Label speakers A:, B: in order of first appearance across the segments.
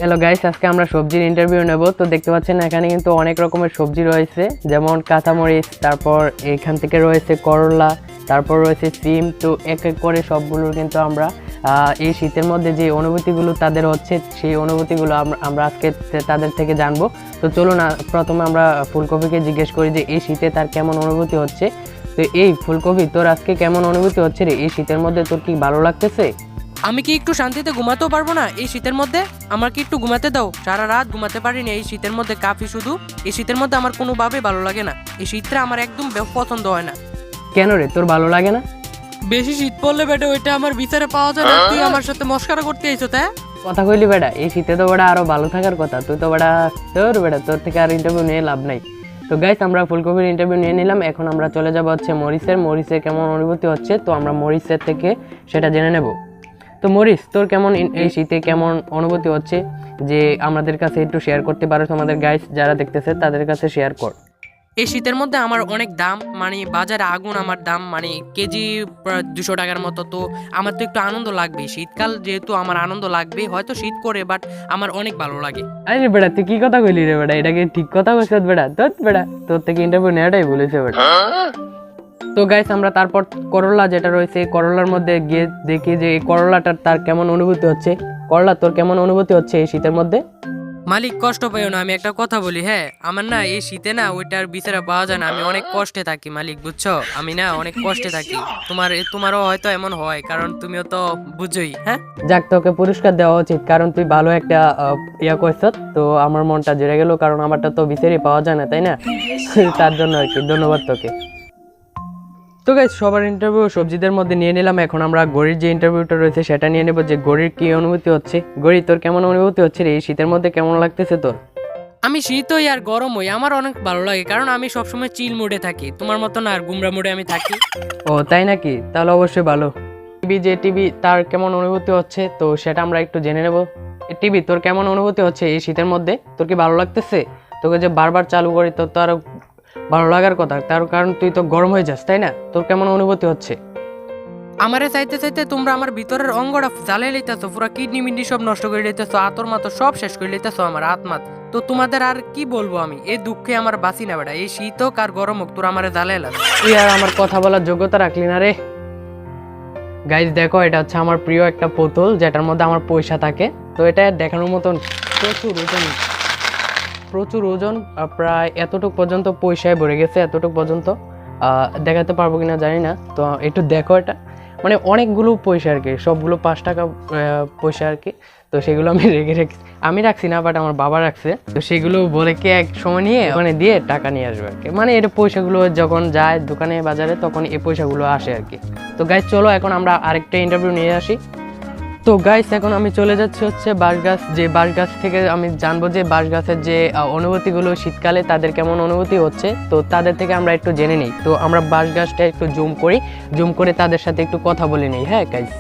A: Hello guys, আজকে আমরা সবজির ইন্টারভিউ নেব। তো দেখতে পাচ্ছেন এখানে কিন্তু অনেক রকমের সবজি রয়েছে, যেমন কাঁচামরিচ, তারপর এখান থেকে রয়েছে করলা, তারপর রয়েছে সিম। তো এক এক করে সবগুলোর কিন্তু আমরা এই শীতের মধ্যে যে অনুভূতিগুলো তাদের হচ্ছে, সেই অনুভূতিগুলো আমরা আজকে তাদের থেকে জানবো। তো চলুন প্রথমে আমরা ফুলকপিকে জিজ্ঞেস করি যে এই শীতে তার কেমন অনুভূতি হচ্ছে। তো এই ফুলকপি, তোর আজকে কেমন অনুভূতি হচ্ছে রে? এই শীতের মধ্যে তোর কি ভালো লাগতেছে?
B: আমি কি একটু শান্তিতে ঘুমাতেও পারবো না এই শীতের মধ্যে? আমার কি একটু ঘুমাতে দাও? সারা রাত ঘুমাতে পারিনি এই শীতের মধ্যে, কাফি শুধু। এই শীতের মধ্যে আমার কোনোভাবেই ভালো লাগে না। এই শীতটা আমার একদম পছন্দ হয় না।
A: কেন রে, তোর ভালো লাগে না?
B: বেশি শীত পড়লে বেটা ওইটা আমার বিচারে পাওয়া যায় না। তুই আমার সাথে মস্কারা করতে আইছো তাই?
A: কথা কইলি বেটা, এই শীতে তো বেটা আরো ভালো থাকার কথা। তুই তো বেটা তোর থেকে আর ইন্টারভিউ নিয়ে লাভ নাই। তো গাইস, আমরা ফুলকপির ইন্টারভিউ নিয়ে নিলাম। এখন আমরা চলে যাবো হচ্ছে মরিচের কেমন অনুভূতি হচ্ছে। তো আমরা মরিচের থেকে সেটা জেনে নেব। তো মরিচ, তোর কেমন এই শীতে কেমন অনুভূতি হচ্ছে যে আমাদের কাছে একটু শেয়ার করতে পারো? তোমাদের গাইস যারা দেখতেছে তাদের কাছে শেয়ার কর।
B: এই শীতের মধ্যে আমার অনেক দাম, মানে বাজারে আগুন আমার দাম, মানে কেজি 200 টাকার মতো। তো আমার তো একটু আনন্দ লাগবে, শীতকাল যেহেতু আমার আনন্দ লাগবে। হয়তো শীত করে, বাট আমার অনেক ভালো লাগে।
A: আরে বেটা, তুই কি কথা কইলি রে বেটা? এটাকে ঠিক কথা কইছ বেটা? তোর থেকে ইন্টারভিউ নেওয়াটাই বলেছে বেটা। তো গাইস, আমরা তারপর করলা যেটা রয়েছে, করলার মধ্যে গিয়ে দেখি যে এই করলাটার তার কেমন অনুভূতি হচ্ছে। করলা, তোর কেমন অনুভূতি হচ্ছে এই শীতের মধ্যে?
B: মালিক, কষ্ট পাইও না। আমি একটা কথা বলি, হ্যাঁ, আমার না এই শীতে না ওইটার বিচারে পাওয়া যায় না। আমি অনেক কষ্টে থাকি মালিক, বুঝছো? আমি না অনেক কষ্টে থাকি। তোমারও হয়তো এমন হয়, কারণ তুমিও তো বুঝোই। হ্যাঁ,
A: যাক, তোকে পুরস্কার দেওয়া উচিত, কারণ তুই ভালো একটা ইয়া করছ। তো আমার মনটা জেরে গেল, কারণ আমারটা তো বিচারে পাওয়া যায় না, তাই না? তার জন্য আর কি, ধন্যবাদ তোকে। তো গাইস, সবার ইন্টারভিউ সবজিদের মধ্যে নিয়ে নিলাম। এখন আমরা গড়ির যে ইন্টারভিউটা রয়েছে সেটা নিয়ে নেব, যে গড়ির কি অনুভূতি হচ্ছে। গড়ি, তোর কেমন অনুভূতি হচ্ছে রে? এই শীতের মধ্যে কেমন লাগতেছে তোর?
B: আমি শীত হই আর গরম হই, আমার অনেক ভালো লাগে, কারণ আমি সবসময় চিল মোডে থাকি। তোমার মতো না আর গুমরা মোডে আমি থাকি।
A: ও তাই নাকি? তাহলে অবশ্যই ভালো। টিভি তার কেমন অনুভূতি হচ্ছে, তো সেটা আমরা একটু জেনে নেব। টিভি, তোর কেমন অনুভূতি হচ্ছে এই শীতের মধ্যে? তোর কি ভালো লাগতেছে? তোকে যে বারবার চালু করি, তোর তো আরো ভালো লাগার কথা, তার কারণ তুই তো গরম হয়ে যাস, তাই না? তোর কেমন অনুভূতি হচ্ছে?
B: আমারে চাইতে চাইতে তোমরা আমার ভিতরের অঙ্গটা জ্বালিয়ে লইতেছো, পুরো কিডনি মিডনি সব নষ্ট করে লইতেছো, আতর মাতর সব শেষ করে লইতেছো আমার আত্মাত। তো তোমাদের আর কি বলবো আমি? এই দুঃখে আমার বাঁচি না বেটা। এই শীত হোক আর গরম হোক, তোরা আমারে জ্বালিয়ে লাগ।
A: তুই আর আমার কথা বলার যোগ্যতা রাখলি না রে। গাইজ দেখো, এটা হচ্ছে আমার প্রিয় একটা পুতুল, যেটার মধ্যে আমার পয়সা থাকে। তো এটা দেখানোর মতন প্রচুর ওজন, প্রায় এতটুকু পর্যন্ত পয়সায় ভরে গেছে, এতটুকু পর্যন্ত দেখাতে পারবো কিনা জানি না। তো একটু দেখো, এটা মানে অনেকগুলো পয়সা আর কি, সবগুলো 5 টাকা পয়সা আর কি। তো সেগুলো আমি রাখছি না, বাট আমার বাবা রাখছে। তো সেগুলো বলে কি এক সময় নিয়ে ওখানে দিয়ে টাকা নিয়ে আসবে আর কি। মানে এটা পয়সাগুলো যখন যায় দোকানে বাজারে, তখন এই পয়সাগুলো আসে আর কি। তো গাইজ চলো, এখন আমরা আরেকটা ইন্টারভিউ নিয়ে আসি। তো গাইস, এখন আমি চলে যাচ্ছি হচ্ছে বাঁশ গাছ থেকে আমি জানবো যে বাঁশ গাছের যে অনুভূতিগুলো শীতকালে তাদের কেমন অনুভূতি হচ্ছে। তো তাদের থেকে আমরা একটু জেনে নিই। তো আমরা বাঁশ গাছটা একটু জুম করে তাদের সাথে একটু কথা বলে নিই। হ্যাঁ গাইস,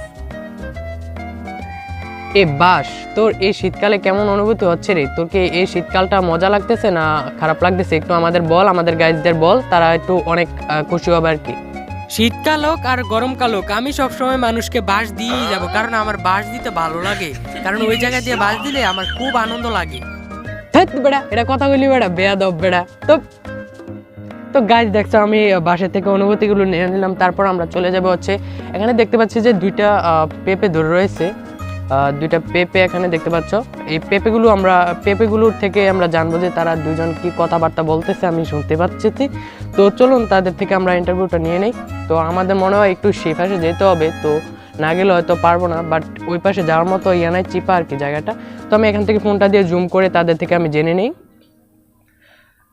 A: এ বাঁশ, তোর এই শীতকালে কেমন অনুভূতি হচ্ছে রে? তোর কি এই শীতকালটা মজা লাগতেছে না খারাপ লাগতেছে? একটু আমাদের বল, আমাদের গাইসদের বল, তারা একটু অনেক খুশি হবে আর কি।
B: শীতকাল হোক আর গরমকাল হোক, আমি সবসময় মানুষকে বাঁশ দিয়েই যাব, কারণ আমার বাঁশ দিতে ভালো লাগে। কারণ ওই জায়গা দিয়ে বাঁশ দিলে আমার খুব আনন্দ লাগে।
A: বেড়া, এটা কথা বলি বেড়া, বেয়াদব বেড়া। তো গাইজ দেখছো, আমি বাসা থেকে অনুভূতিগুলো নিয়ে নিলাম। তারপর আমরা চলে যাবো হচ্ছে, এখানে দেখতে পাচ্ছি যে দুইটা পেঁপে ধরে রয়েছে। দুইটা পেঁপে এখানে দেখতে পাচ্ছ। এই পেঁপেগুলোর থেকে আমরা জানবো যে তারা দুজন কি কথাবার্তা বলতেছে, আমি শুনতে পাচ্ছি। তো চলুন তাদের থেকে আমরা ইন্টারভিউটা নিয়ে নেই। তো আমাদের মনে হয় একটু সেই পাশে যেতে হবে, তো না গেলে হয়তো পারবো না, বাট ওই পাশে যাওয়ার মতো নাই, চিপা আর কি জায়গাটা। তো আমি এখান থেকে ফোনটা দিয়ে জুম করে তাদের থেকে আমি জেনে নিই।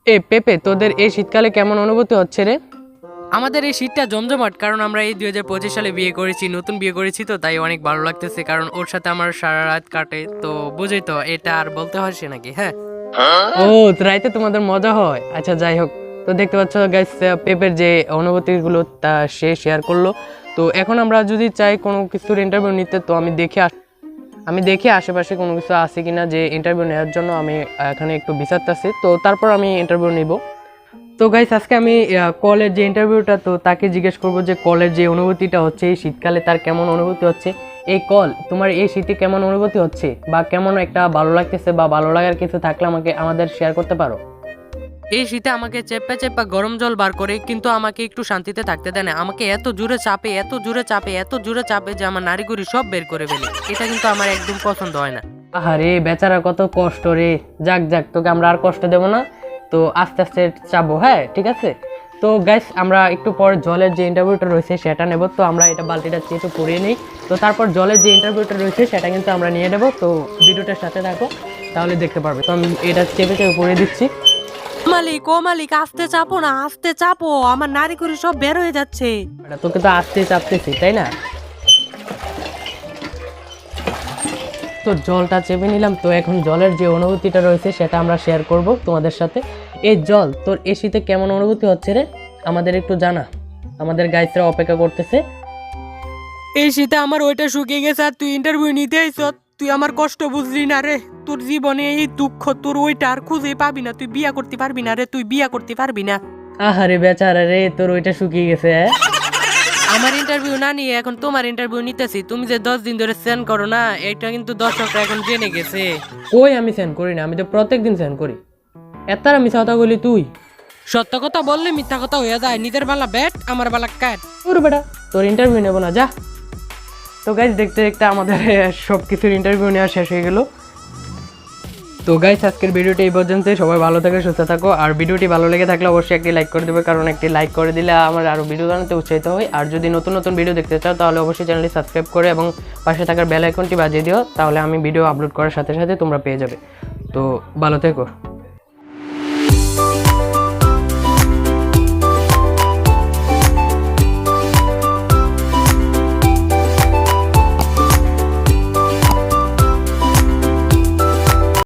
A: এ পেঁপে, তোদের এই শীতকালে কেমন অনুভূতি হচ্ছে রে?
B: আমাদের এই শীতটা জমজমাট, কারণ আমরা এই 2025 সালে বিয়ে করেছি, নতুন বিয়ে করেছি, তো তাই অনেক ভালো লাগতেছে, কারণ ওর সাথে আমার সারা রাত কাটে। তো বুঝই তো, এটা আর বলতে হয় সে নাকি? হ্যাঁ।
A: ও, তো রাইতে তোমাদের মজা হয়? আচ্ছা, যাই হোক। তো দেখতে পাচ্ছ গাইস, পেপের যে অনুভূতিগুলো তা সে শেয়ার করলো। তো এখন আমরা যদি চাই কোনো কিছুর ইন্টারভিউ নিতে, তো আমি দেখি আশেপাশে কোনো কিছু আছে কিনা যে ইন্টারভিউ নেওয়ার জন্য। আমি এখানে একটু বিচারতেছি, তো তারপর আমি ইন্টারভিউ নিব। তো গাইস, আজকে আমি কলের যে ইন্টারভিউটা, তো তাকে জিজ্ঞেস করবো যে কলের যে অনুভূতিটা হচ্ছে এই শীতকালে তার কেমন অনুভূতি হচ্ছে। এই কল, তোমার এই শীতে কেমন অনুভূতি হচ্ছে বা কেমন একটা ভালো লাগতেছে বা ভালো লাগার কিছু থাকলে আমাদের শেয়ার করতে পারো।
B: এই শীতে আমাকে চেপা চেপা গরম জল বার করে, কিন্তু আমাকে একটু শান্তিতে থাকতে দেয় না। আমাকে এত জোরে চাপে, এত জোরে চাপে, এত জোরে চাপে যে আমার নাড়িগুড়ি সব বের করে ফেলে। এটা কিন্তু আমার একদম পছন্দ হয় না।
A: আহারে বেচারা, কত কষ্ট রে। যাক যাক, তোকে আমরা আর কষ্ট দেবো না, তো আস্তে আস্তে চাপবো, হ্যাঁ ঠিক আছে। তো গাইস, আমরা একটু পর জলের যে ইন্টারভিউটা রয়েছে সেটা নেব। তো আমরা এটা বালতিটা একটু পরিয়ে নিই, তো তারপর জলের যে ইন্টারভিউটা রয়েছে সেটা কিন্তু আমরা নিয়ে নেবো। তো ভিডিওটার সাথে থাকো, তাহলে দেখতে পারবে। তো আমি এটা চেপে চেপে পরিয়ে দিচ্ছি।
B: মালিক, ও মালিক, আস্তে চাপো না, আস্তে চাপো, আমার নাড়িগুড়ি সব বের হয়ে যাচ্ছে।
A: তোকে তো আস্তে চাপতেছি, তাই না? তো জলটা চেপে নিলাম। তো এখন জলের যে অনুভূতিটা রয়েছে সেটা আমরা শেয়ার করব তোমাদের সাথে। এই জল তোর এই শীতে কেমন অনুভূতি হচ্ছে রে, আমাদের একটু জানা। আমাদের গাইসরা অপেক্ষা করতেছে।
B: এই শীতে আমার ওইটা শুকিয়ে গেছে, আর তুই ইন্টারভিউ নিতে আইছ। তুই আমার কষ্ট বুঝলি না রে। তোর জীবনে এই দুঃখ, তোর ওইটা আর খুঁজে পাবি না। তুই বিয়া করতে পারবি না রে, তুই বিয়া করতে পারবি না।
A: আহারে বেচারা রে, তোর ওইটা শুকিয়ে গেছে।
B: আমার ইন্টারভিউ না নিয়ে এখন তোমার ইন্টারভিউ নিতেছি। তুমি যে 10 দিন ধরে সেন্ড করো না, এটা কিন্তু দর্শকরা এখন জেনে গেছে।
A: ওই আমি সেন্ড করি না, আমি তো প্রত্যেক দিন সেন্ড করি। এত মিথ্যা কথা বলি তুই?
B: সত্য কথা বললে মিথ্যা কথা হয়ে যায়। নিজের বেলা ব্যাট, আমার বেলা ক্যাট।
A: তোর বেটা, তোর ইন্টারভিউ নেবো না, যা। তো গাইজ, দেখতে দেখতে আমাদের সব কিছুর ইন্টারভিউ নেওয়া শেষ হয়ে গেল। তো গাইজ, আজকের ভিডিওটি এই পর্যন্ত। সবাই ভালো থাকো, সুস্থ থাকো। আর ভিডিওটি ভালো লেগে থাকলে অবশ্যই একটি লাইক করে দেবে, কারণ একটি লাইক করে দিলে আমার আরও ভিডিও বানাতে উৎসাহিত হয়। আর যদি নতুন নতুন ভিডিও দেখতে চাও তাহলে অবশ্যই চ্যানেলটি সাবস্ক্রাইব করে এবং পাশে থাকার বেল আইকনটি বাজিয়ে দিও, তাহলে আমি ভিডিও আপলোড করার সাথে সাথে তোমরা পেয়ে যাবে। তো ভালো থেকো।